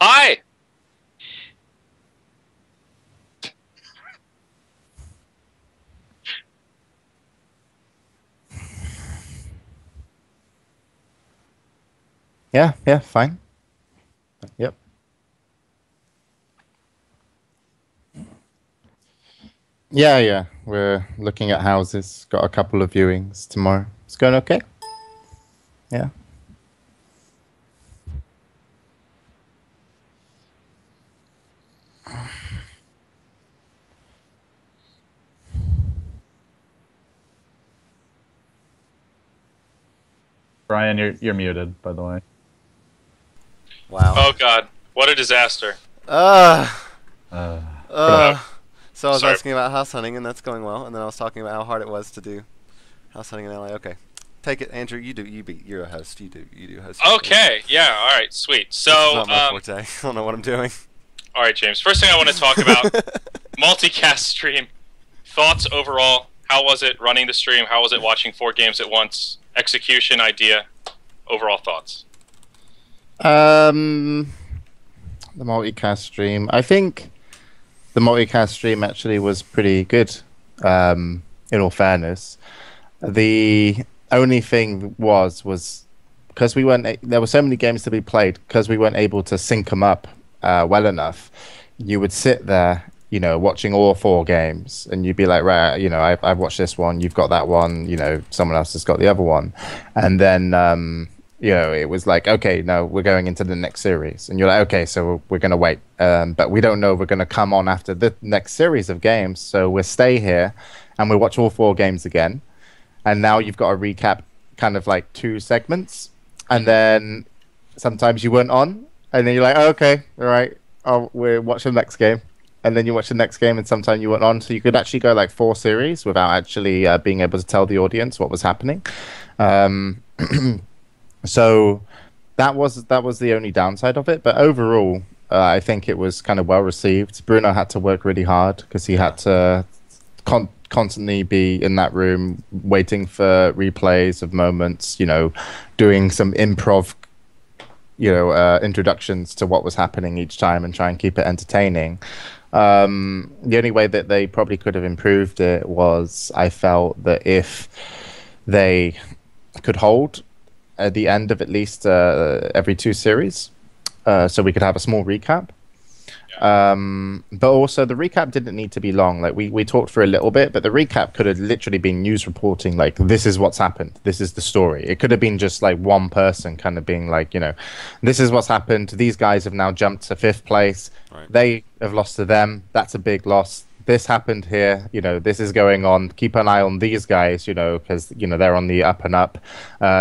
Hi. Yeah, fine. Yep. Yeah. We're looking at houses. Got a couple of viewings tomorrow. It's going okay? Yeah. Brian, you're muted, by the way. Wow. Oh God, what a disaster. Uh, Uh, Oh, uh. So I was sorry. asking about house hunting, and that's going well. And then I was talking about how hard it was to do house hunting in LA. Okay, take it, Andrew. You do. You're a host. You do host. Okay. Yeah. All right. Sweet. This is So, not my forte. I don't know what I'm doing. all right, James. First thing I want to talk about multicast stream. Thoughts overall. How was it running the stream? How was it watching 4 games at once? Execution, idea, overall thoughts. Um, the multicast stream. I think the multicast stream actually was pretty good. In all fairness, the only thing was because we weren't. There were so many games to be played because we weren't able to sync them up well enough. You would sit there, watching all 4 games, and you'd be like, right, I've watched this one, you've got that one, someone else has got the other one, and then it was like, okay, no, we're going into the next series, and you're like, okay, so we're gonna wait, but we don't know if we're gonna come on after the next series of games, so we'll stay here, and we'll watch all 4 games again, and now you've got to recap kind of like 2 segments, and then sometimes you weren't on, and then you're like, oh, okay, all right, we're watching the next game, and then you watch the next game, and sometimes you weren't on, so you could actually go like 4 series without actually being able to tell the audience what was happening. Um, so that was the only downside of it, but overall, I think it was kind of well received. Bruno had to work really hard because he had to constantly be in that room waiting for replays of moments, doing some improv, introductions to what was happening each time and try and keep it entertaining. The only way that they probably could have improved it was I felt that if they could hold at the end of at least every 2 series, so we could have a small recap. But also the recap didn't need to be long. Like we talked for a little bit, but the recap could have literally been news reporting. Like this is what's happened. This is the story. It could have been just like one person kind of being like, this is what's happened. These guys have now jumped to 5th place. Right. They have lost to them. That's a big loss. This happened here. This is going on. Keep an eye on these guys. Because they're on the up and up.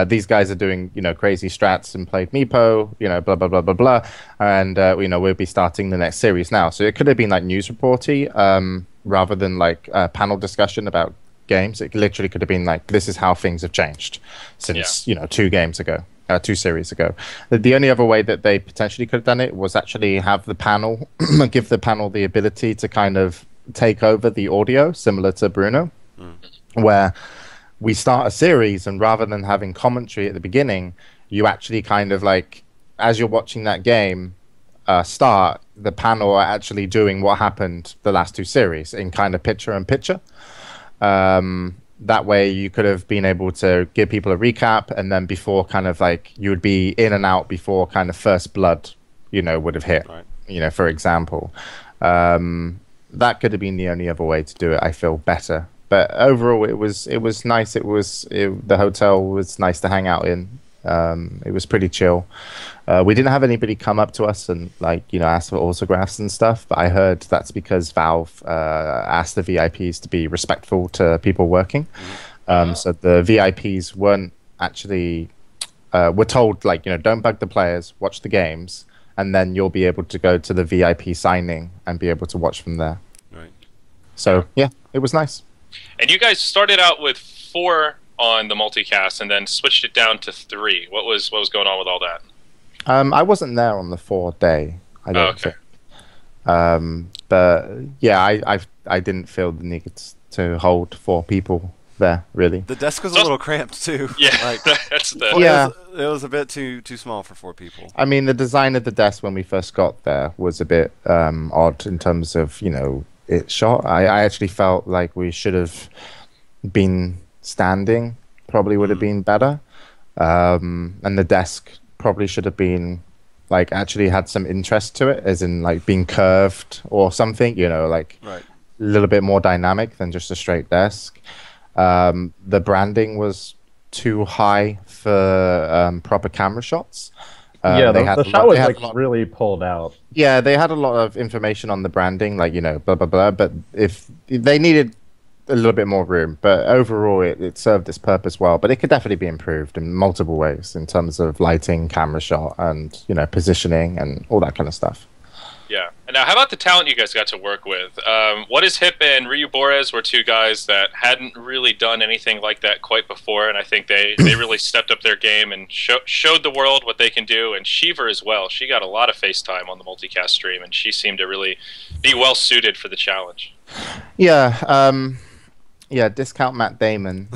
These guys are doing crazy strats and played Meepo. Blah blah blah blah blah. And we'll be starting the next series now. So it could have been like news reporty, rather than like a panel discussion about games. It literally could have been like, this is how things have changed since 2 games ago. 2 series ago. The only other way that they potentially could have done it was actually have the panel give the panel the ability to kind of take over the audio, similar to Bruno, where we start a series, and rather than having commentary at the beginning, you actually kind of like, as you're watching that game start, the panel are actually doing what happened the last 2 series in kind of picture in picture. That way you could have been able to give people a recap, and then before kind of like you would be in and out before kind of first blood, would have hit, Right. for example. That could have been the only other way to do it. I feel better, but overall it was nice. The hotel was nice to hang out in. It was pretty chill. We didn't have anybody come up to us and like ask for autographs and stuff, but I heard that's because Valve asked the VIPs to be respectful to people working. So the VIPs weren't actually were told like don't bug the players, watch the games, and then you'll be able to go to the VIP signing and be able to watch from there. Right. So yeah, it was nice. And you guys started out with 4 on the multicast and then switched it down to 3. What was going on with all that? I wasn't there on the 4th day. I don't Okay. think. But yeah, I didn't feel the need to hold 4 people there, really. The desk was a little cramped too. Yeah, Like, that's the. Yeah. it was a bit too small for 4 people. I mean, the design of the desk when we first got there was a bit odd in terms of, it shot. I actually felt like we should have been standing, probably would have been better. And the desk probably should have been, like, actually had some interest to it, as in, like, being curved or something, like Right. a little bit more dynamic than just a straight desk. The branding was too high for proper camera shots. Yeah, they the had a shot lot- was they had like a lot- really pulled out. Yeah, they had a lot of information on the branding, like, blah, blah, blah. But if they needed a little bit more room, but overall it served its purpose well. But it could definitely be improved in multiple ways in terms of lighting, camera shot, and, positioning and all that kind of stuff. Yeah. And now, how about the talent you guys got to work with? What is Hip and Ryu Borez were two guys that hadn't really done anything like that quite before, and I think they really stepped up their game and showed the world what they can do. And Shiva as well. She got a lot of FaceTime on the Multicast stream, and she seemed to really be well suited for the challenge. Yeah, discount Matt Damon.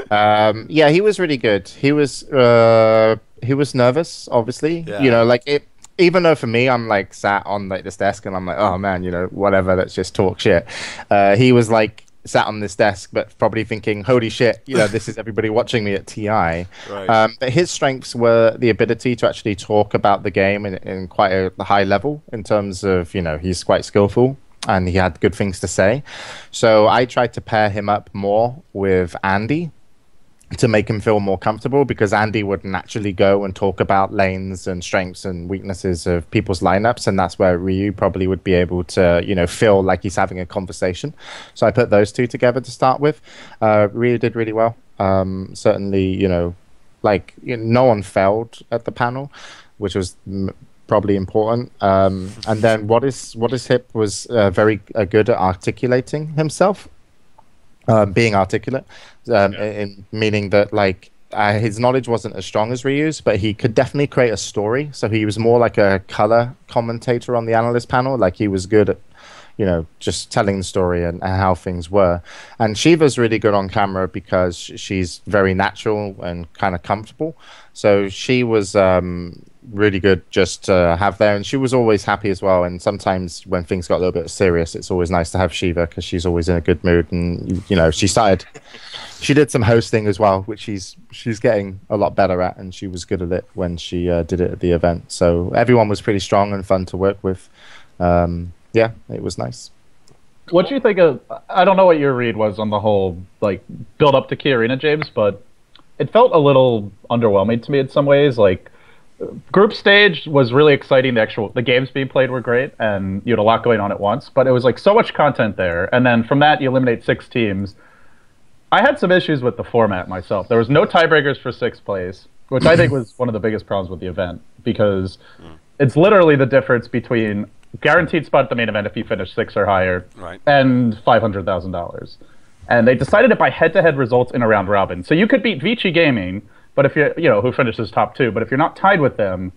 Yeah, he was really good. He was nervous, obviously. Yeah. Like it. Even though for me, I'm like sat on like this desk and I'm like, oh man, whatever. Let's just talk shit. He was like sat on this desk, but probably thinking, holy shit, this is everybody watching me at TI. Right. But his strengths were the ability to actually talk about the game in quite a high level in terms of, he's quite skillful. And he had good things to say. So I tried to pair him up more with Andy to make him feel more comfortable, because Andy would naturally go and talk about lanes and strengths and weaknesses of people's lineups. And that's where Ryu probably would be able to, feel like he's having a conversation. So I put those two together to start with. Ryu did really well. Certainly, no one failed at the panel, which was probably important. And then what is Hip was very good at articulating himself, being articulate, in meaning that his knowledge wasn't as strong as Ryu's, but he could definitely create a story. So he was more like a color commentator on the analyst panel. Like he was good at just telling the story and how things were. And Shiva's really good on camera because she's very natural and kind of comfortable. So she was really good just to have there. And she was always happy as well. And sometimes when things got a little bit serious, it's always nice to have Shiva because she's always in a good mood. And, she did some hosting as well, which she's getting a lot better at. And she was good at it when she did it at the event. So everyone was pretty strong and fun to work with. Yeah, it was nice. What do you think of? I don't know what your read was on the whole build up to Key Arena, James, but it felt a little underwhelming to me in some ways. Group stage was really exciting. The games being played were great, and you had a lot going on at once. But it was so much content there, and then from that you eliminate 6 teams. I had some issues with the format myself. There was no tiebreakers for 6th place, which I think was one of the biggest problems with the event, because it's literally the difference between guaranteed spot at the main event if you finish 6 or higher, Right. and $500,000. And they decided it by head-to-head results in a round robin. So you could beat Vici Gaming, but if you're, who finishes top 2, but if you're not tied with them,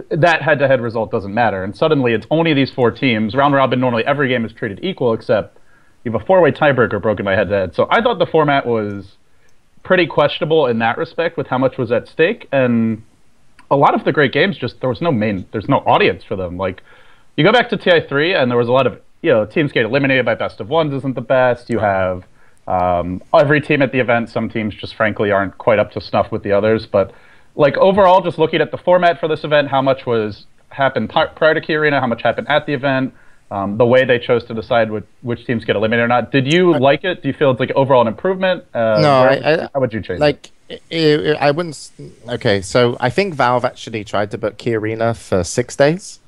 that head-to-head result doesn't matter. And suddenly it's only these 4 teams. Round robin, normally every game is treated equal, except you have a 4-way tiebreaker broken by head-to-head. So I thought the format was pretty questionable in that respect with how much was at stake. And a lot of the great games, there's no audience for them. You go back to TI3, and there was a lot of, teams get eliminated by best of ones isn't the best. You have every team at the event. Some teams just frankly aren't quite up to snuff with the others. But overall, just looking at the format for this event, how much happened prior to Key Arena, how much happened at the event, the way they chose to decide which teams get eliminated or not. Did you like it? Do you feel it's overall an improvement? No, how would you change it? I wouldn't. Okay, so I think Valve actually tried to book Key Arena for 6 days.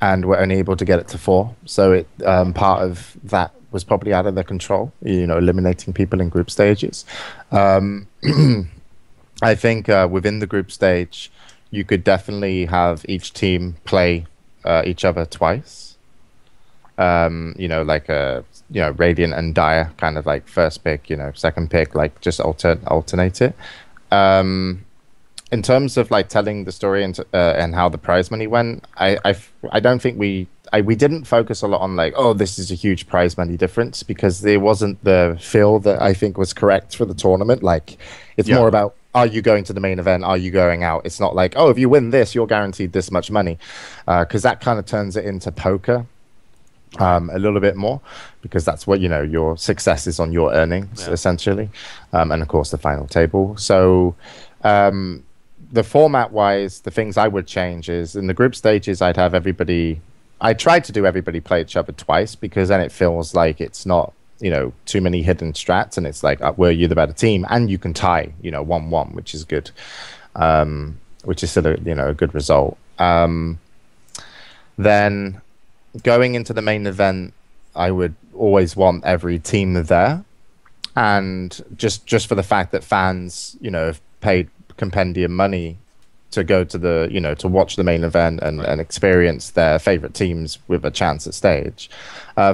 And we're only able to get it to 4. So it part of that was probably out of their control, eliminating people in group stages. I think within the group stage, you could definitely have each team play each other twice. Radiant and Dire, kind of first pick, second pick, just alternate it. in terms of like telling the story and how the prize money went, I don't think we didn't focus a lot on like, oh, this is a huge prize money difference, because there wasn't the feel that I think was correct for the tournament. Like, it's more about, are you going to the main event? Are you going out? It's not like, oh, if you win this, you're guaranteed this much money, because that kind of turns it into poker. A little bit more, because that's what, your success is on your earnings, essentially, and of course the final table. So the format wise, the things I would change is in the group stages, I tried to do everybody play each other twice, because then it feels like it's not too many hidden strats, and it's like, were you the better team, and you can tie 1-1, which is good, which is still a good result. Then going into the main event, I would always want every team there, and just for the fact that fans, have paid compendium money to go to the, to watch the main event and experience their favorite teams with a chance at stage.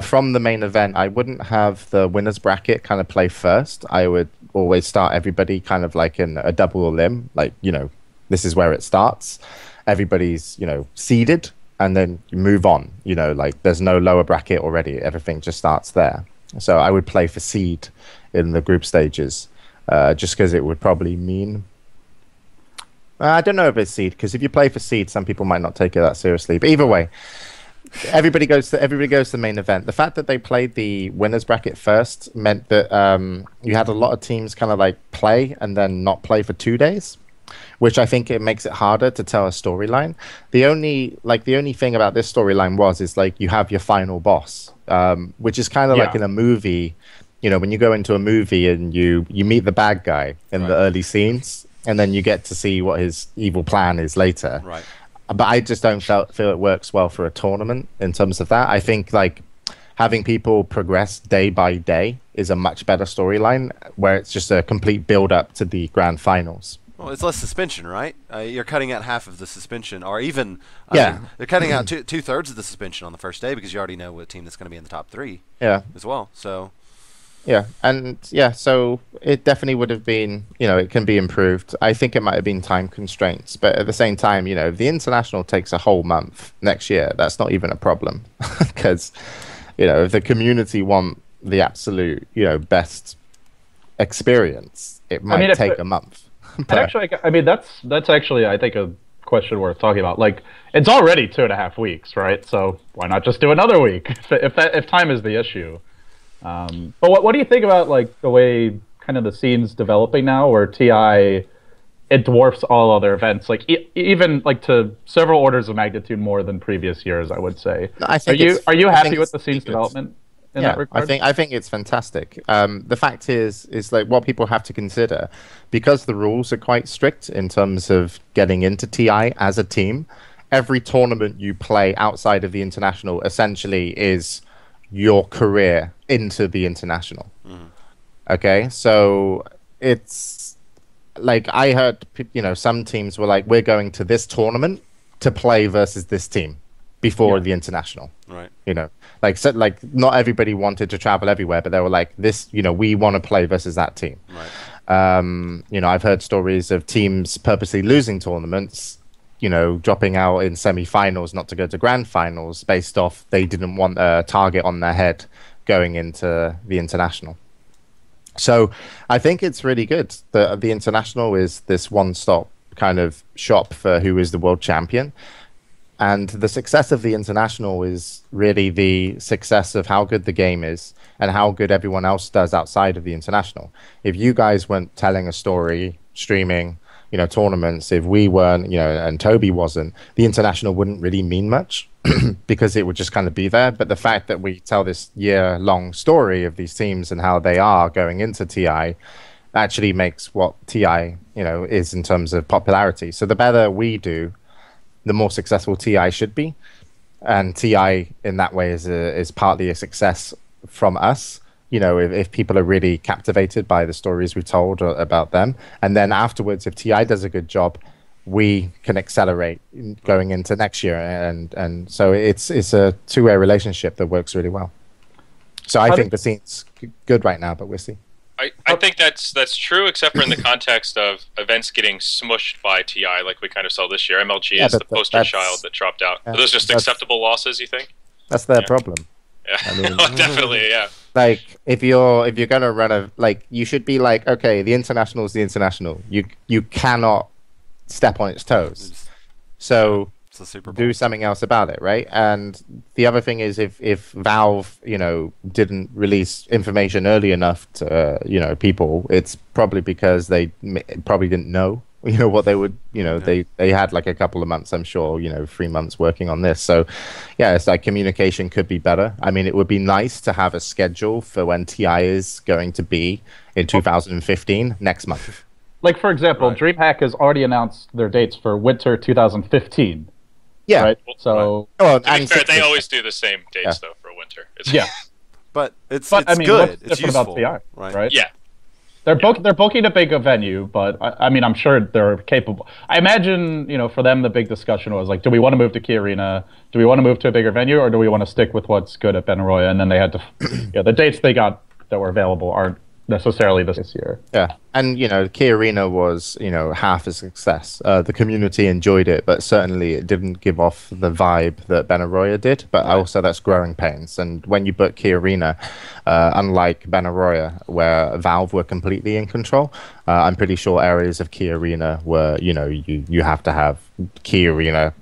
From the main event, I wouldn't have the winners bracket kind of play first. I would always start everybody kind of like in a double limb, like, this is where it starts. Everybody's, seeded. And then you move on, like there's no lower bracket already. Everything just starts there. So I would play for seed in the group stages, just because it would probably mean... I don't know if it's seed, because if you play for seed, some people might not take it that seriously. But either way, everybody goes to the main event. The fact that they played the winners bracket first meant that you had a lot of teams kind of like play and then not play for 2 days, which I think it makes it harder to tell a storyline. The only thing about this storyline is like you have your final boss, which is kind of like in a movie, when you go into a movie and you meet the bad guy in the early scenes, and then you get to see what his evil plan is later. Right. But I just don't feel it works well for a tournament in terms of that. I think like having people progress day by day is a much better storyline, where it's just a complete build up to the grand finals. Well, it's less suspension, right? You're cutting out half of the suspension, or even they're cutting out two-thirds of the suspension on the first day, because you already know what team that's going to be in the top 3 as well. So so it definitely would have been, it can be improved. I think it might have been time constraints, but at the same time, if the international takes a whole month next year, that's not even a problem, because if the community want the absolute best experience, it might take a month. But actually, that's actually, I think, a question worth talking about. Like, it's already 2.5 weeks, right? So why not just do another week if time is the issue? But what do you think about like the way kind of the scene's developing now, where TI, it dwarfs all other events, like even like to several orders of magnitude more than previous years, I would say. No, are you happy with the scene's development? In that regard? I think it's fantastic. The fact is like what people have to consider, because the rules are quite strict in terms of getting into TI as a team. Every tournament you play outside of the international essentially is your career into the international. Okay, so it's like I heard some teams were like, we're going to this tournament to play versus this team before the international, right? Like not everybody wanted to travel everywhere, but they were like, this, we want to play versus that team, right? I've heard stories of teams purposely losing tournaments, dropping out in semi-finals not to go to grand finals based off they didn't want a target on their head going into the international. So I think it's really good that the international is this one-stop kind of shop for who is the world champion. And the success of the international is really the success of how good the game is and how good everyone else does outside of the international. If you guys weren't telling a story, streaming, tournaments, if we weren't, and Toby wasn't, the international wouldn't really mean much because it would just kind of be there. But the fact that we tell this year-long story of these teams and how they are going into TI actually makes what TI, is in terms of popularity. So the better we do, the more successful TI should be. And TI in that way is partly a success from us. If people are really captivated by the stories we told about them, and then afterwards, if TI does a good job, we can accelerate going into next year, and so it's a two-way relationship that works really well. So I think the scene's good right now, but we'll see. I think that's true, except for in the context of events getting smushed by TI, like we kind of saw this year. MLG is the poster child that dropped out. Are those just acceptable losses, you think? That's their problem. Yeah, I mean, definitely, yeah. Like if you're gonna run you should be like, okay, the international is the international. You cannot step on its toes. So it's a Super Bowl. Do something else about it, right? And the other thing is if Valve, didn't release information early enough to people, it's probably because they probably didn't know what they would, they had like a couple of months, I'm sure, 3 months working on this. So yeah, it's like communication could be better. I mean, it would be nice to have a schedule for when TI is going to be in 2015 next month. Like, for example, DreamHack has already announced their dates for winter 2015. Yeah. Right? So, to be fair, they always do the same dates, though, for winter. But it's I mean, good. What's it's different useful, about TI, right? Yeah. They're booking a big venue, but I mean, I'm sure they're capable. I imagine, for them, the big discussion was like, do we want to move to Key Arena? Do we want to move to a bigger venue, or do we want to stick with what's good at Benaroya? And then they had to, the dates they got that were available aren't necessarily this year. Yeah, and Key Arena was half a success. The community enjoyed it, but certainly it didn't give off the vibe that Benaroya did. But also that's growing pains. And when you book Key Arena, unlike Benaroya, where Valve were completely in control, I'm pretty sure areas of Key Arena were you have to have Key Arena.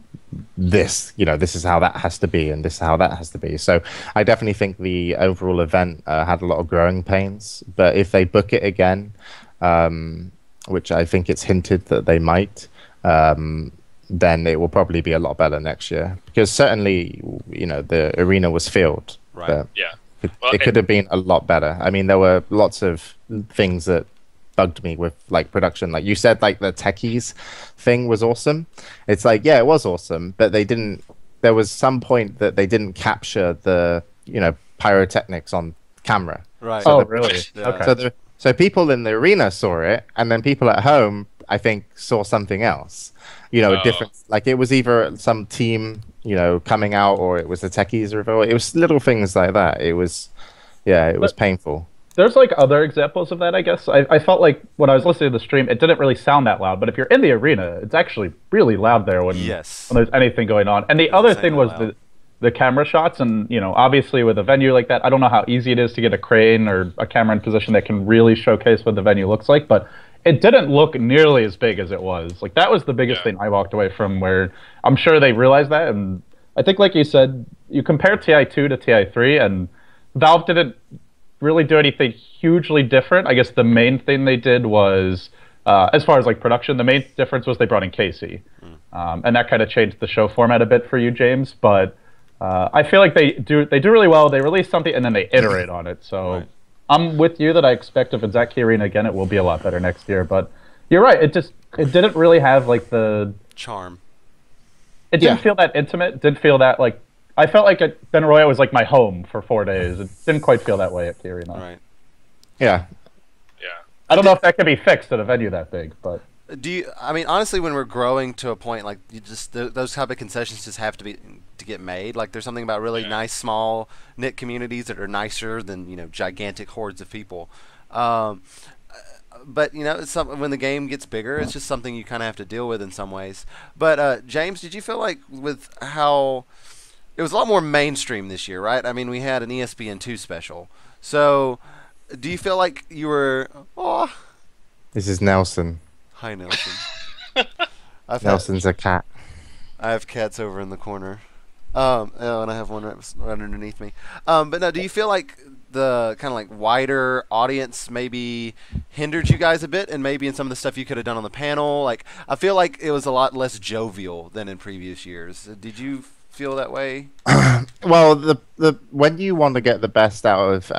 This is how that has to be, and this is how that has to be. So I definitely think the overall event had a lot of growing pains, but if they book it again, which I think it's hinted that they might, then it will probably be a lot better next year, because certainly the arena was filled, right? Yeah, it could have been a lot better. I mean, there were lots of things that bugged me with like production. Like you said, like the techies thing was awesome. It's like, yeah, it was awesome, but there was some point that they didn't capture the pyrotechnics on camera. Right. So really? Yeah. Okay. So people in the arena saw it, and then people at home, I think, saw something else. A different, like it was either some team coming out, or it was the techies reveal. It was little things like that. It was painful. There's like other examples of that, I guess. I felt like when I was listening to the stream, it didn't really sound that loud. But if you're in the arena, it's actually really loud there when there's anything going on. And the other thing was the camera shots. And, obviously with a venue like that, I don't know how easy it is to get a crane or a camera in position that can really showcase what the venue looks like. But it didn't look nearly as big as it was. Like, that was the biggest thing I walked away from, where I'm sure they realized that. And I think, like you said, you compare TI2 to TI3, and Valve didn't really do anything hugely different. I guess the main thing they did was, as far as like production, the main difference was they brought in Casey, and that kind of changed the show format a bit for you, James. But I feel like they do really well. They release something and then they iterate on it. So I'm with you that I expect if it's at Key Arena again, it will be a lot better next year. But you're right. It didn't really have like the charm. It didn't feel that intimate. It didn't feel that like. I felt like Benaroya was like my home for 4 days. It didn't quite feel that way at Key Arena. Right. Yeah. I don't know if that can be fixed at a venue that big, but I mean, honestly, when we're growing to a point, like those type of concessions just have to get made. Like, there's something about really nice, small knit communities that are nicer than gigantic hordes of people. But it's when the game gets bigger, it's just something you kind of have to deal with in some ways. But James, did you feel like with how it was a lot more mainstream this year, right? I mean, we had an ESPN2 special. So, do you feel like you were... Oh. This is Nelson. Hi, Nelson. Nelson's a cat. I have cats over in the corner. And I have one right underneath me. But no, do you feel like the kind of like wider audience maybe hindered you guys a bit, and maybe in some of the stuff you could have done on the panel? Like, I feel like it was a lot less jovial than in previous years. Did you feel that way? Well, the when you want to get the best out of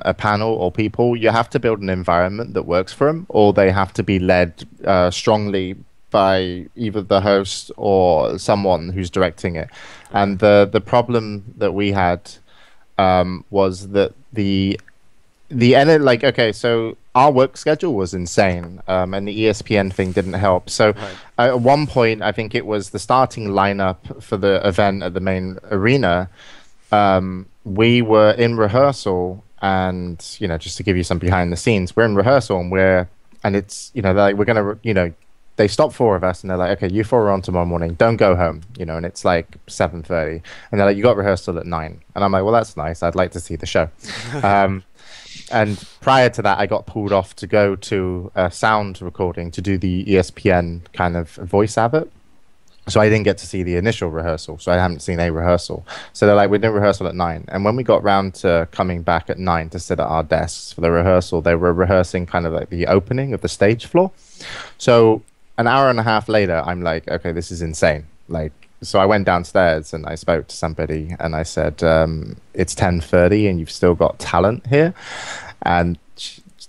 a panel or people, you have to build an environment that works for them, or they have to be led strongly by either the host or someone who's directing it. And the problem that we had was that so our work schedule was insane, and the ESPN thing didn't help. So at one point, I think it was the starting lineup for the event at the main arena. We were in rehearsal, and just to give you some behind the scenes, we're in rehearsal and it's they're like, we're gonna they stop 4 of us and they're like, okay, you 4 are on tomorrow morning, don't go home, and it's like 7:30, and they're like, you got rehearsal at 9, and I'm like, well, that's nice, I'd like to see the show. And prior to that, I got pulled off to go to a sound recording to do the ESPN kind of voice advert. So I didn't get to see the initial rehearsal. So I haven't seen a rehearsal. So they're like, we're doing rehearsal at 9. And when we got round to coming back at 9 to sit at our desks for the rehearsal, they were rehearsing kind of like the opening of the stage floor. So an hour and a half later, I'm like, okay, this is insane. So I went downstairs and I spoke to somebody and I said, it's 10:30 and you've still got talent here. And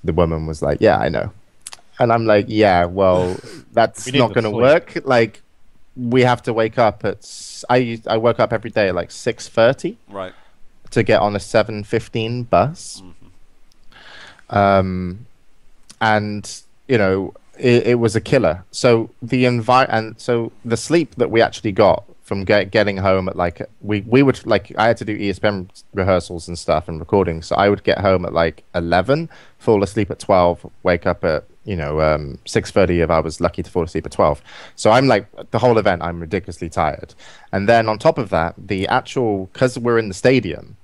the woman was like, yeah, I know. And I'm like, yeah, well, that's not going to work. Like, we have to wake up at, I woke up every day at like 6:30 right, to get on a 7:15 bus. Mm-hmm. And, it was a killer. So so the sleep that we actually got from getting home at like we would like I had to do ESPN rehearsals and stuff and recording, so I would get home at like 11, fall asleep at 12, wake up at 6:30 if I was lucky to fall asleep at 12. So I'm like, the whole event I'm ridiculously tired, and then on top of that, because we're in the stadium,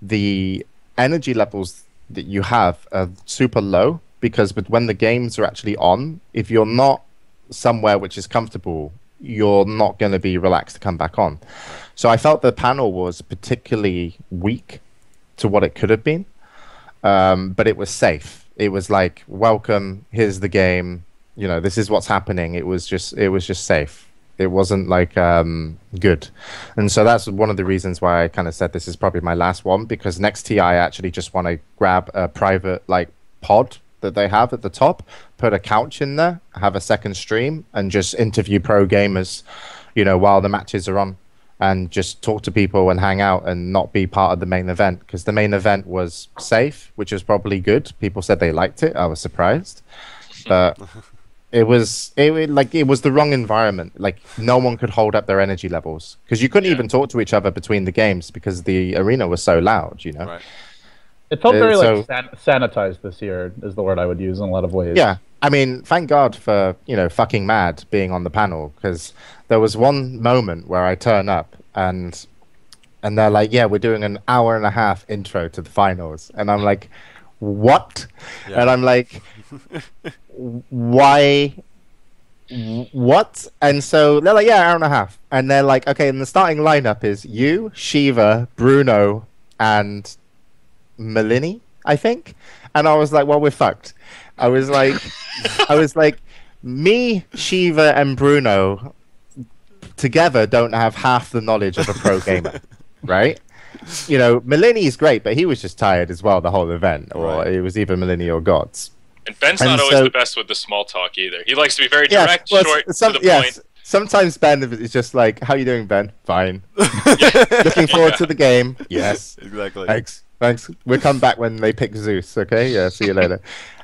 the energy levels that you have are super low. Because when the games are actually on, if you're not somewhere which is comfortable, you're not going to be relaxed to come back on. So I felt the panel was particularly weak to what it could have been, but it was safe. It was like, welcome, here's the game, this is what's happening. It was just safe. It wasn't like good. And so that's one of the reasons why I kind of said this is probably my last one, because next TI I actually just want to grab a private like pod that they have at the top, put a couch in there, have a second stream, and just interview pro gamers, while the matches are on, and just talk to people and hang out and not be part of the main event, because the main event was safe, which was probably good. People said they liked it. I was surprised, but it was the wrong environment. Like, no one could hold up their energy levels, because you couldn't even talk to each other between the games because the arena was so loud. Right. It felt very sanitized this year, is the word I would use in a lot of ways. Yeah, I mean, thank God for fucking Mad being on the panel, because there was one moment where I turn up and they're like, yeah, we're doing an hour and a half intro to the finals, and I'm like, what? Yeah. And I'm like, why? What? And so they're like, yeah, hour and a half, and they're like, okay, and the starting lineup is you, Shiva, Bruno, and Melini, I think. And I was like, well, we're fucked. I was like, me, Shiva, and Bruno together don't have half the knowledge of a pro gamer, right? Melini's great, but he was just tired as well the whole event, or it was either Melini or Gods. And Ben's not always the best with the small talk either. He likes to be very direct, short, to the point. Sometimes Ben is just like, how you doing, Ben? Fine. Looking forward to the game. Yes. Exactly. Thanks. We'll come back when they pick Zeus, okay? Yeah, see you later.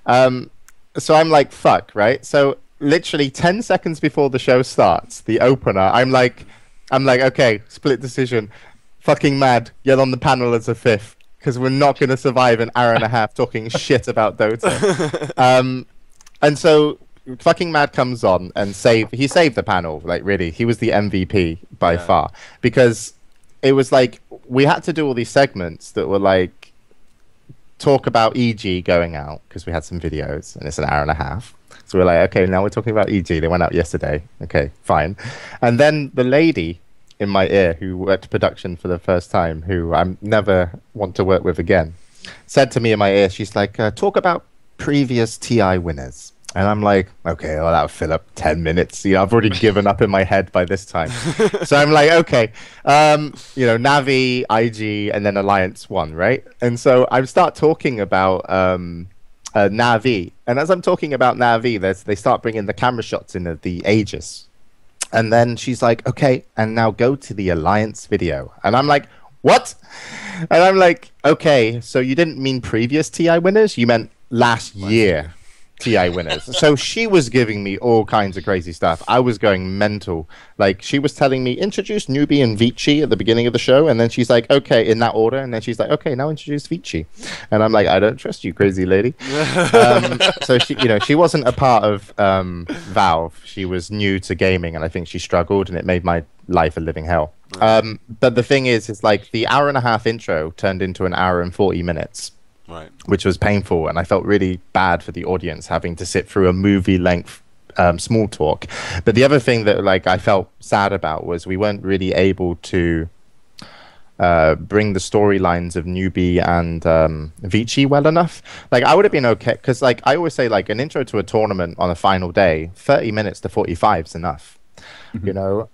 So I'm like, fuck, right? So literally 10 seconds before the show starts, the opener, I'm like, okay, split decision. Fucking Mad, get on the panel as a fifth, because we're not going to survive an hour and a half talking shit about Dota. And so fucking Mad comes on and he saved the panel. Like, really, he was the MVP by far, because it was like we had to do all these segments that were like talk about EG going out, because we had some videos and it's an hour and a half. So we're like, okay, now we're talking about EG. They went out yesterday. Okay, fine. And then the lady in my ear who worked production for the first time, who I never want to work with again, said to me in my ear, she's like, talk about previous TI winners. And I'm like, okay, well, that'll fill up 10 minutes. I've already given up in my head by this time. So I'm like, okay, Navi, IG, and then Alliance 1, right? And so I start talking about Navi. And as I'm talking about Navi, they start bringing the camera shots in of the Aegis. And then she's like, okay, and now go to the Alliance video. And I'm like, what? And I'm like, okay, so you didn't mean previous TI winners? You meant last year. TI winners. So she was giving me all kinds of crazy stuff. I was going mental. Like, she was telling me, introduce Newbie and Vici at the beginning of the show, and then she's like, okay, in that order, and then she's like, okay, now introduce Vici. And I'm like, I don't trust you, crazy lady. So she, she wasn't a part of Valve. She was new to gaming, and I think she struggled, and it made my life a living hell. But the thing is like the hour and a half intro turned into an hour and 40 minutes. Right. Which was painful, and I felt really bad for the audience having to sit through a movie-length small talk. But the other thing that I felt sad about was we weren't really able to bring the storylines of Newbie and Vici well enough. Like, I would have been okay, because I always say, an intro to a tournament on a final day, 30 minutes to 45 is enough,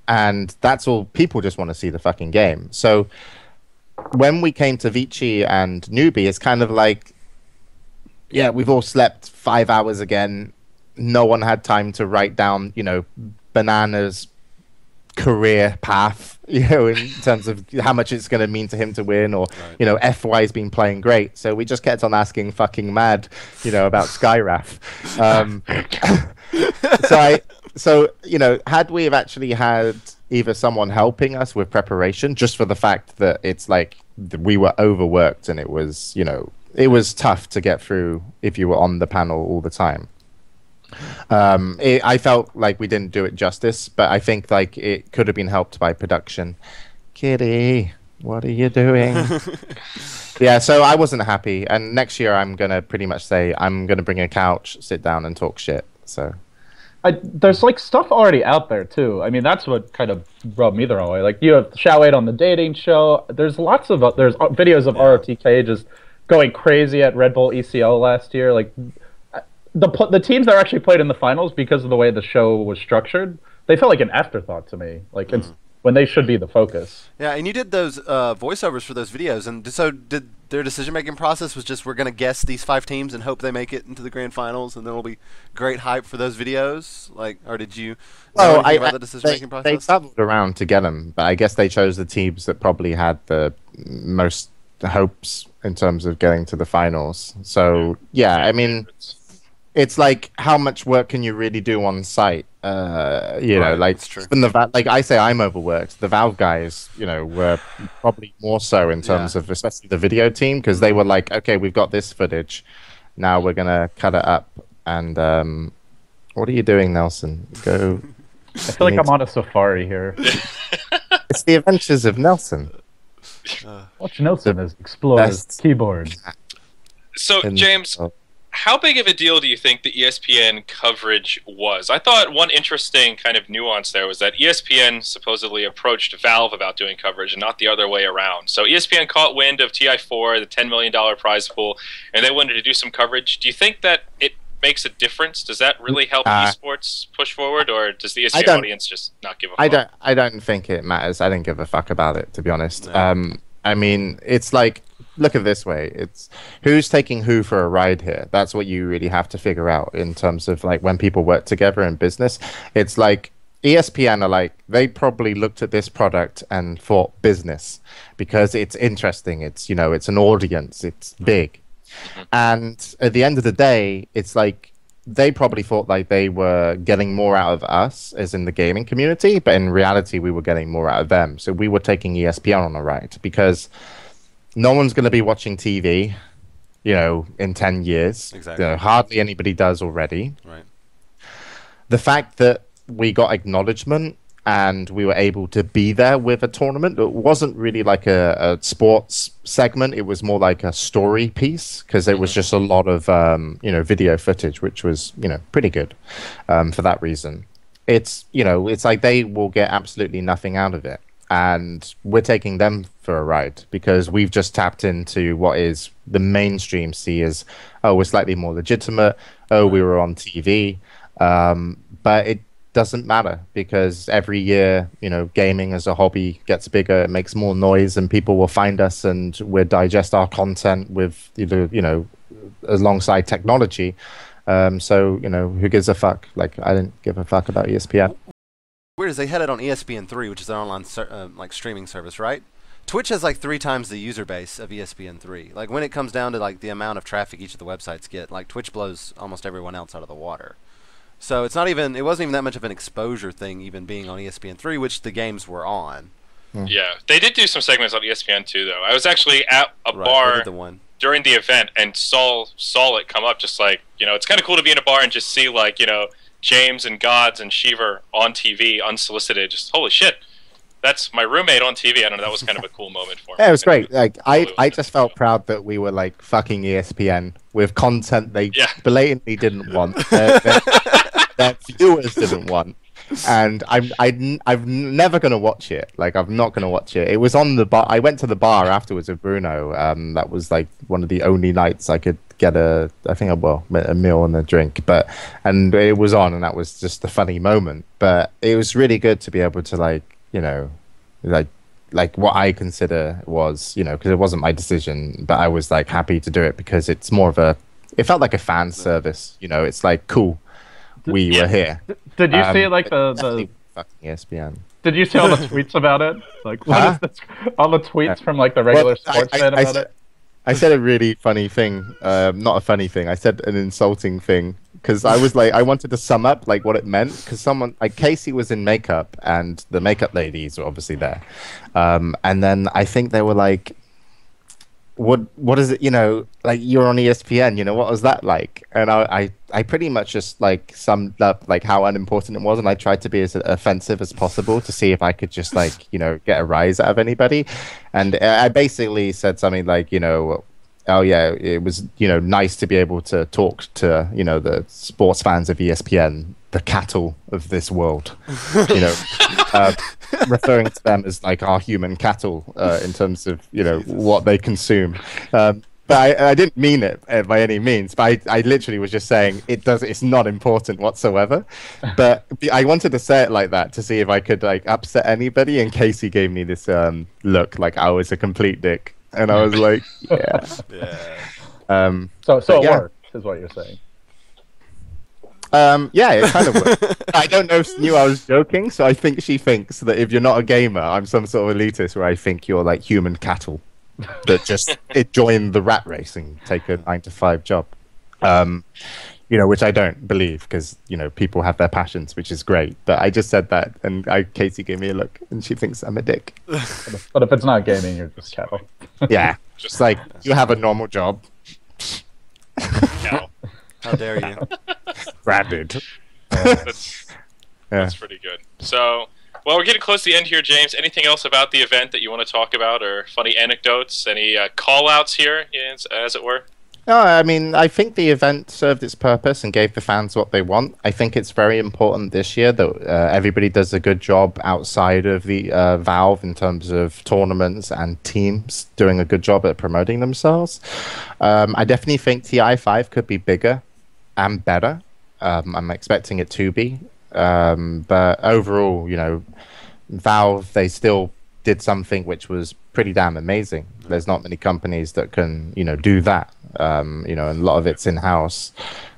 and that's all. People just want to see the fucking game. So when we came to Vici and Newbie, it's kind of like, yeah, we've all slept 5 hours again. No one had time to write down, Banana's career path, in terms of how much it's going to mean to him to win, or, FY's been playing great. So we just kept on asking fucking mad, about Skywrath. So had we have actually had either someone helping us with preparation, just for the fact that it's we were overworked, and it was, it was tough to get through if you were on the panel all the time. I felt like we didn't do it justice, but I think it could have been helped by production. Kitty, what are you doing? Yeah, so I wasn't happy, and next year I'm gonna pretty much say I'm gonna bring a couch, sit down, and talk shit. So. There's stuff already out there too. I mean, that's what kind of rubbed me the wrong way. You have Xiao 8 on the dating show. There's lots of there's videos of ROTK just going crazy at Red Bull ECL last year. The teams that actually played in the finals, because of the way the show was structured, they felt like an afterthought to me. When they should be the focus. Yeah, and you did those voiceovers for those videos, and so did their decision-making process was just, we're going to guess these 5 teams and hope they make it into the grand finals, and there will be great hype for those videos? Or did you know anything about the decision-making process? They traveled around to get them, but I guess they chose the teams that probably had the most hopes in terms of getting to the finals. So, yeah, I mean, it's how much work can you really do on site? That's true. Even I say I'm overworked. The Valve guys, were probably more so in terms of, especially the video team, because they were like, okay, we've got this footage, now we're gonna cut it up. And what are you doing, Nelson? Go. I feel like I'm on a safari here. It's the adventures of Nelson. Watch Nelson explore his keyboard. So, James, how big of a deal do you think the ESPN coverage was? I thought one interesting kind of nuance there was that ESPN supposedly approached Valve about doing coverage and not the other way around. So ESPN caught wind of TI4, the $10 million prize pool, and they wanted to do some coverage. Do you think that it makes a difference? Does that really help esports push forward, or does the ESPN audience just not give a fuck? I don't think it matters. I don't give a fuck about it, to be honest. No. I mean, it's look at it this way. It's who's taking who for a ride here. That's what you really have to figure out in terms of when people work together in business. It's ESPN are they probably looked at this product and thought business, because it's interesting. It's, it's an audience. It's big. And at the end of the day, it's they probably thought they were getting more out of us, as in the gaming community, but in reality, we were getting more out of them. So we were taking ESPN on a ride, because no one's going to be watching TV, in 10 years. Exactly. Hardly anybody does already. Right. The fact that we got acknowledgement and we were able to be there with a tournament, it wasn't really a sports segment. It was more like a story piece, because it was just a lot of, video footage, which was, pretty good for that reason. It's, it's they will get absolutely nothing out of it. And we're taking them for a ride, because we've just tapped into what is the mainstream see as, we're slightly more legitimate. We were on TV. But it doesn't matter, because every year, gaming as a hobby gets bigger, it makes more noise, and people will find us, and we'll digest our content with either, alongside technology. So, who gives a fuck? I didn't give a fuck about ESPN. Weird is they had it on ESPN3, which is their online streaming service, right? Twitch has like 3 times the user base of ESPN3. Like when it comes down to like the amount of traffic each of the websites get, like Twitch blows almost everyone else out of the water. So it wasn't even that much of an exposure thing, even being on ESPN3, which the games were on. Yeah, they did do some segments on ESPN too, though. I was actually at a bar during the event and saw it come up. Just like, it's kind of cool to be in a bar and just see like, James and Gods and Sheever on TV unsolicited. Just holy shit, that's my roommate on TV. I don't know. That was kind of a cool moment for me. Yeah, it was great. Like I just felt proud that we were like fucking ESPN with content they blatantly didn't want. Their viewers didn't want. And I'm never gonna watch it. Like I'm not gonna watch it. It was on the bar. I went to the bar afterwards with Bruno. That was like one of the only nights I could get a meal and a drink. And it was on, and that was just a funny moment. But it was really good to be able to like what I consider was because it wasn't my decision, but I was like happy to do it because it's more of it felt like a fan service. It's like cool. We were here. Did you see like the fucking ESPN? Did you see all the tweets about it? Like what is this? All the tweets from like the regular sportsmen about it. I said a really funny thing. Not a funny thing. I said an insulting thing because I was like, I wanted to sum up like what it meant because someone like Casey was in makeup and the makeup ladies were obviously there, and then I think they were like, what is it, like you're on ESPN, what was that like? And I pretty much just like summed up like how unimportant it was, and I tried to be as offensive as possible to see if I could just like get a rise out of anybody. And I basically said something like oh yeah, it was nice to be able to talk to the sports fans of ESPN, the cattle of this world, referring to them as like our human cattle in terms of what they consume. But I didn't mean it by any means. But I literally was just saying it's not important whatsoever. But I wanted to say it like that to see if I could like upset anybody. And Casey gave me this look like I was a complete dick. And I was like, yeah. So it worked, is what you're saying. Yeah, it kind of worked. I don't know if she knew I was joking, so I think she thinks that if you're not a gamer, I'm some sort of elitist where I think you're like human cattle that just join the rat race and take a 9-to-5 job. Which I don't believe because people have their passions, which is great. But I just said that, and Casey gave me a look, and she thinks I'm a dick. But if it's not gaming, you're just cattle. Yeah, just like you have a normal job. No. How dare you? Rabid. That's pretty good. So, well, we're getting close to the end here, James. Anything else about the event that you want to talk about, or funny anecdotes? Any call-outs here, as it were? No, I mean, I think the event served its purpose and gave the fans what they want. I think it's very important this year that everybody does a good job outside of the Valve in terms of tournaments and teams doing a good job at promoting themselves. I definitely think TI5 could be bigger and better. I'm expecting it to be. But overall, Valve, they still did something which was pretty damn amazing. There's not many companies that can, do that. And a lot of it's in-house.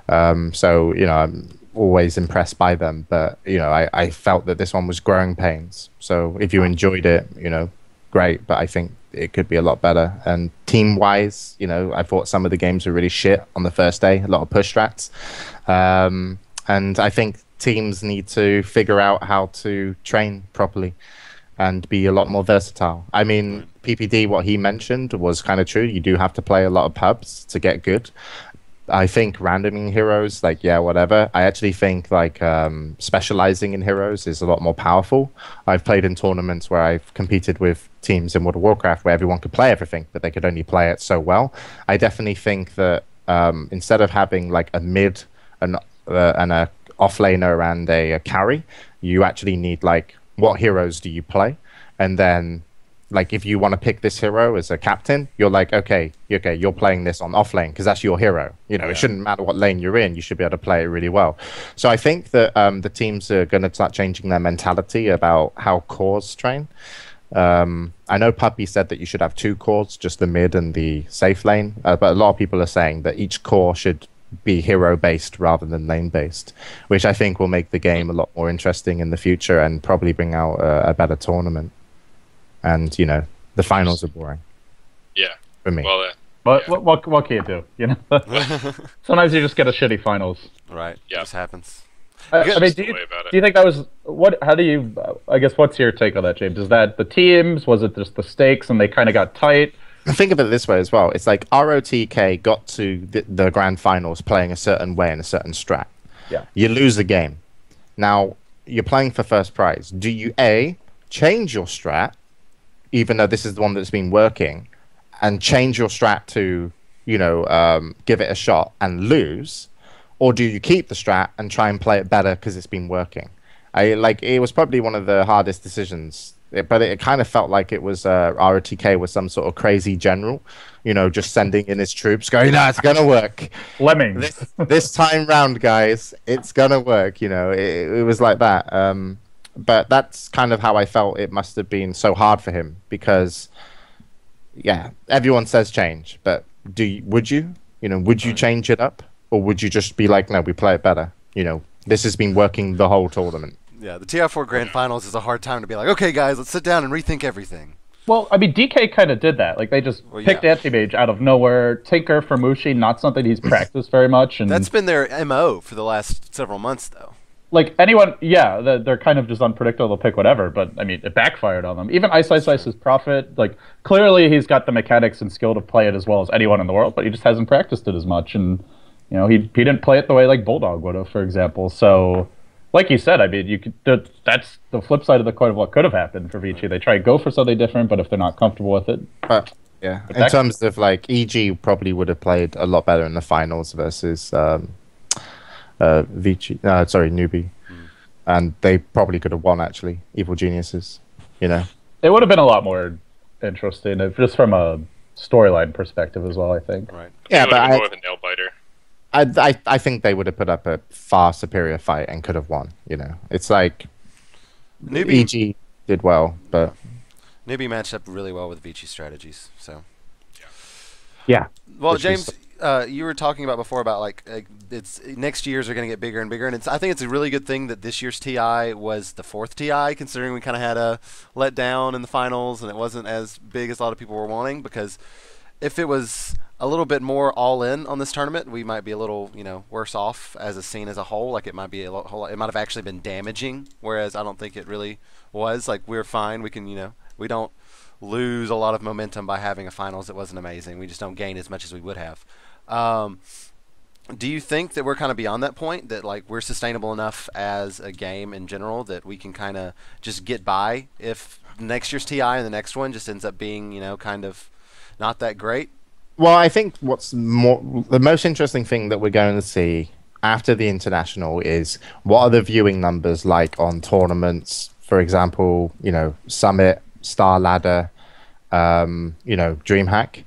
So, I'm always impressed by them. But, I felt that this one was growing pains. So if you enjoyed it, great. But I think it could be a lot better. And team-wise, I thought some of the games were really shit on the first day. A lot of push strats. And I think teams need to figure out how to train properly and be a lot more versatile. I mean, PPD, what he mentioned was kind of true. You do have to play a lot of pubs to get good. I think randoming heroes, whatever. I actually think specializing in heroes is a lot more powerful. I've played in tournaments where I've competed with teams in World of Warcraft where everyone could play everything, but they could only play it so well. I definitely think that instead of having like a mid and a offlaner and a carry, you actually need what heroes do you play? And then, if you want to pick this hero as a captain, you're like, okay, you're playing this on off lane because that's your hero. It shouldn't matter what lane you're in. You should be able to play it really well. So I think that the teams are going to start changing their mentality about how cores train. I know Puppy said that you should have 2 cores, just the mid and the safe lane. But a lot of people are saying that each core should be hero-based rather than lane-based, which I think will make the game a lot more interesting in the future and probably bring out a better tournament. And, The finals are boring. Yeah. For me. Well, But what can you do? You know, sometimes you just get a shitty finals. Right. Yeah. It just happens. I mean, That's do the you, way about it. do you think that was what? How do you? I guess what's your take on that, James? Is that the teams? Was it just the stakes and they kind of got tight? Think of it this way as well. It's like ROTK got to the grand finals playing a certain way and a certain strat. Yeah. You lose the game. Now, you're playing for first prize. Do you, A, change your strat, even though this is the one that's been working, and change your strat to, give it a shot and lose? Or do you keep the strat and try and play it better because it's been working? It was probably one of the hardest decisions. But it kind of felt like it was ROTK was some sort of crazy general, just sending in his troops, going, "No, it's gonna work. Lemmings. This time round, guys, it's gonna work." It was like that. But that's kind of how I felt. It must have been so hard for him because, yeah, everyone says change, but would you change it up, or would you just be like, "No, we play it better." This has been working the whole tournament. Yeah, the TI4 Grand Finals is a hard time to be like, okay, guys, let's sit down and rethink everything. Well, I mean, DK kind of did that. Like, they just picked Anti-Mage out of nowhere. Tinker for Mushi, not something he's practiced very much. And that's been their MO for the last several months, though. Like, anyone, yeah, they're kind of just unpredictable. They'll pick whatever, but, I mean, it backfired on them. Even Ice's Prophet, like, clearly he's got the mechanics and skill to play it as well as anyone in the world, but he just hasn't practiced it as much. And, he didn't play it the way, like, Bulldog would have, for example. So... like you said, I mean, that's the flip side of the coin of what could have happened for Vici. They try to go for something different, but if they're not comfortable with it... yeah, in terms of, EG probably would have played a lot better in the finals versus Vici... Newbie. And they probably could have won, actually. Evil Geniuses, It would have been a lot more interesting, just from a storyline perspective as well, I think. Right. Yeah, but more of a nail biter. I think they would have put up a far superior fight and could have won. It's like EG did well, but Newbie matched up really well with Vici's strategies. So yeah. Well, James, you were talking about before about it's next years are going to get bigger and bigger, and I think it's a really good thing that this year's TI was the 4th TI, considering we kind of had a letdown in the finals and it wasn't as big as a lot of people were wanting. Because if it was a little bit more all in on this tournament, we might be a little, worse off as a scene as a whole. Like it might be it might have actually been damaging, whereas I don't think it really was. Like we're fine. We can, we don't lose a lot of momentum by having a finals that wasn't amazing. We just don't gain as much as we would have. Do you think that we're kind of beyond that point, that we're sustainable enough as a game in general that we can kind of just get by if next year's TI and the next one just ends up being, kind of not that great? Well, I think the most interesting thing that we're going to see after the international is what are the viewing numbers like on tournaments, for example, Summit, Star Ladder, DreamHack.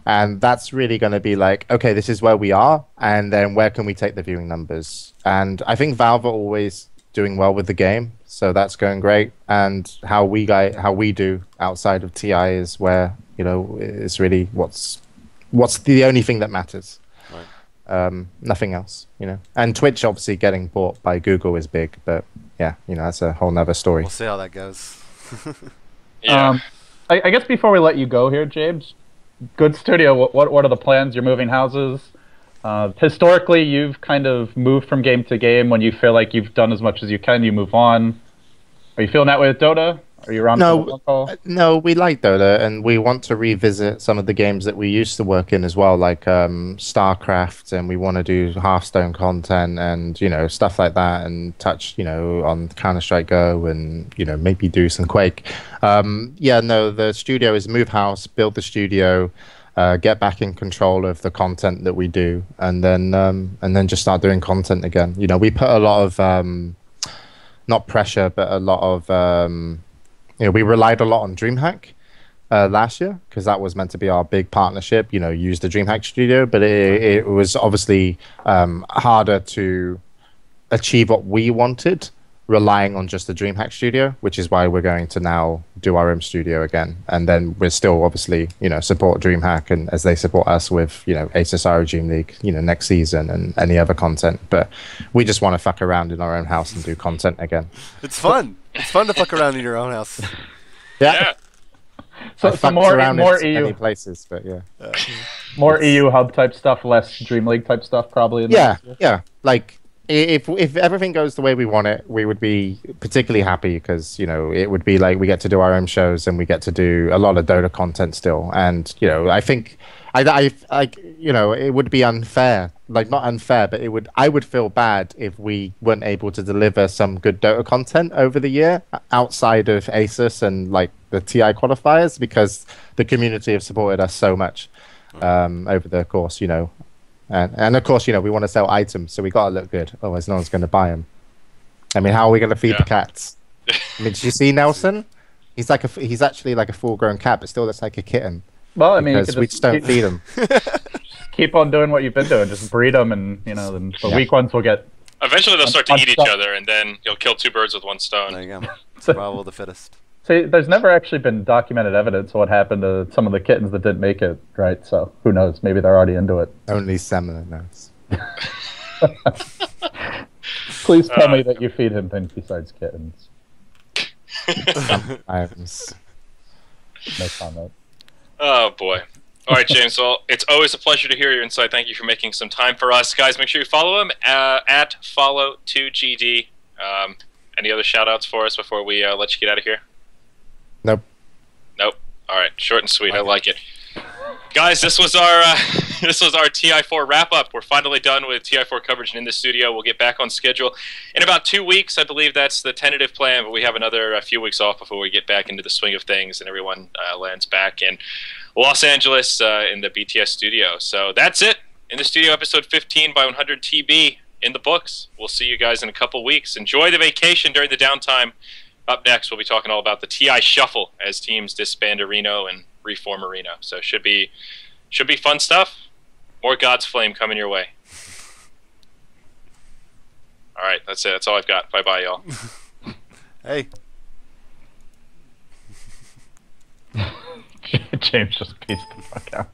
And that's really going to be like, okay, this is where we are, and then where can we take the viewing numbers? And I think Valve are always doing well with the game, so that's going great. And how we do outside of TI is where, it's really what's the only thing that matters. Right. Nothing else, And Twitch obviously getting bought by Google is big, but yeah, that's a whole nother story. We'll see how that goes. Yeah. I guess before we let you go here, James, good studio. What are the plans? You're moving houses. Historically, you've kind of moved from game to game. When you feel like you've done as much as you can, you move on. Are you feeling that way with Dota? Are you around? No, we like Dota, and we want to revisit some of the games that we used to work in as well, like StarCraft, and we want to do Hearthstone content and stuff like that, and touch on Counter-Strike Go, and maybe do some Quake. The studio is move house, build the studio, get back in control of the content that we do, and then just start doing content again. We put a lot of not pressure, but a lot of we relied a lot on DreamHack last year because that was meant to be our big partnership. Use the DreamHack studio, but it was obviously harder to achieve what we wanted relying on just the DreamHack studio, which is why we're going to now do our own studio again. And then we're still obviously, support DreamHack and as they support us with, HSR Dream League, next season and any other content. But we just want to fuck around in our own house and do content again. It's fun. It's fun to fuck around in your own house. Yeah. So more many EU, places, but yeah. more EU hub type stuff, less Dream League type stuff, probably. Yeah. Like if everything goes the way we want it, we would be particularly happy because it would be like we get to do our own shows and we get to do a lot of Dota content still. And I think it would be unfair, like not unfair, but I would feel bad if we weren't able to deliver some good Dota content over the year outside of ASUS and like the TI qualifiers because the community have supported us so much over the course, and of course, we want to sell items, so we got to look good. Otherwise, no one's going to buy them. I mean, how are we going to feed the cats? I mean, did you see Nelson? He's actually like a full-grown cat, but still looks like a kitten. Well, I mean, because we just don't feed them. Keep on doing what you've been doing. Just breed them, and then the weak ones will get. Eventually, they'll start to eat each other, and then you'll kill two birds with one stone. There you go. Survival of the fittest. See, there's never actually been documented evidence of what happened to some of the kittens that didn't make it, right? So who knows? Maybe they're already into it. Only Semina knows. Please tell me that you feed him things besides kittens. Sometimes. No comment. Oh boy. All right, James. Well, it's always a pleasure to hear your insight. Thank you for making some time for us, guys. Make sure you follow him at follow2gd. Any other shout outs for us before we let you get out of here? Nope. All right, short and sweet. I like it. Guys, this was our TI4 wrap up. We're finally done with TI4 coverage and in the studio. We'll get back on schedule in about 2 weeks. I believe that's the tentative plan, but we have another few weeks off before we get back into the swing of things and everyone lands back in Los Angeles in the BTS studio. So that's it. In the studio, episode 15 by 100 TB in the books. We'll see you guys in a couple weeks. Enjoy the vacation during the downtime. Up next, we'll be talking all about the TI Shuffle as teams disband a Reno and reform a Reno. So should be fun stuff. More God's Flame coming your way. All right, that's it. That's all I've got. Bye-bye, y'all. Hey. James just pieced the fuck out.